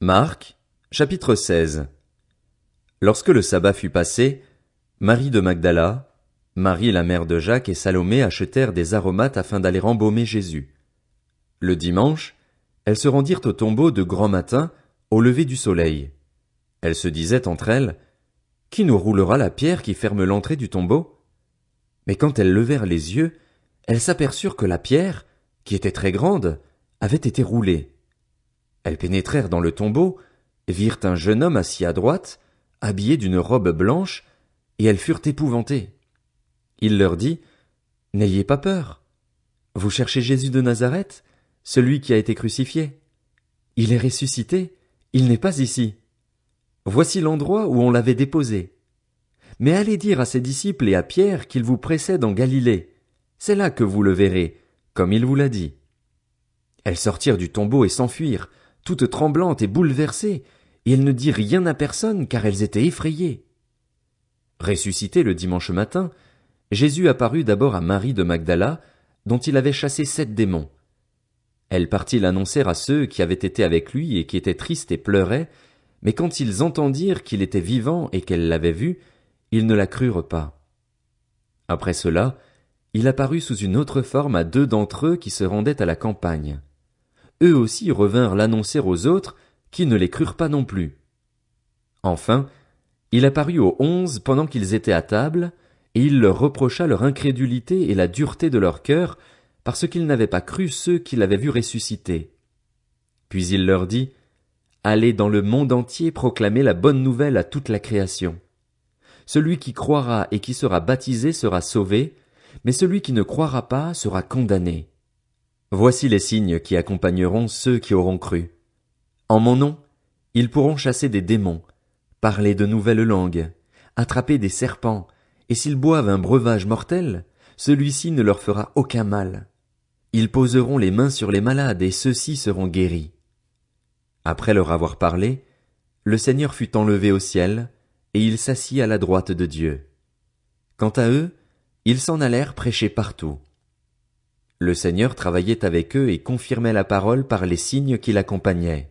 Marc, chapitre 16. Lorsque le sabbat fut passé, Marie de Magdala, Marie la mère de Jacques et Salomé achetèrent des aromates afin d'aller embaumer Jésus. Le dimanche, elles se rendirent au tombeau de grand matin, au lever du soleil. Elles se disaient entre elles, « Qui nous roulera la pierre qui ferme l'entrée du tombeau ?» Mais quand elles levèrent les yeux, elles s'aperçurent que la pierre, qui était très grande, avait été roulée. Elles pénétrèrent dans le tombeau, virent un jeune homme assis à droite, habillé d'une robe blanche, et elles furent épouvantées. Il leur dit, « N'ayez pas peur. Vous cherchez Jésus de Nazareth, celui qui a été crucifié. Il est ressuscité, il n'est pas ici. Voici l'endroit où on l'avait déposé. Mais allez dire à ses disciples et à Pierre qu'il vous précède en Galilée. C'est là que vous le verrez, comme il vous l'a dit. » Elles sortirent du tombeau et s'enfuirent, toutes tremblantes et bouleversées, et elles ne dirent rien à personne car elles étaient effrayées. Ressuscité le dimanche matin, Jésus apparut d'abord à Marie de Magdala, dont il avait chassé 7 démons. Elle partit l'annoncer à ceux qui avaient été avec lui et qui étaient tristes et pleuraient, mais quand ils entendirent qu'il était vivant et qu'elle l'avait vu, ils ne la crurent pas. Après cela, il apparut sous une autre forme à 2 d'entre eux qui se rendaient à la campagne. Eux aussi revinrent l'annoncer aux autres, qui ne les crurent pas non plus. Enfin, il apparut aux 11 pendant qu'ils étaient à table, et il leur reprocha leur incrédulité et la dureté de leur cœur, parce qu'ils n'avaient pas cru ceux qui l'avaient vu ressusciter. Puis il leur dit, « Allez dans le monde entier proclamer la bonne nouvelle à toute la création. Celui qui croira et qui sera baptisé sera sauvé, mais celui qui ne croira pas sera condamné. Voici les signes qui accompagneront ceux qui auront cru. En mon nom, ils pourront chasser des démons, parler de nouvelles langues, attraper des serpents, et s'ils boivent un breuvage mortel, celui-ci ne leur fera aucun mal. Ils poseront les mains sur les malades et ceux-ci seront guéris. » Après leur avoir parlé, le Seigneur fut enlevé au ciel, et il s'assit à la droite de Dieu. Quant à eux, ils s'en allèrent prêcher partout. Le Seigneur travaillait avec eux et confirmait la parole par les signes qui l'accompagnaient.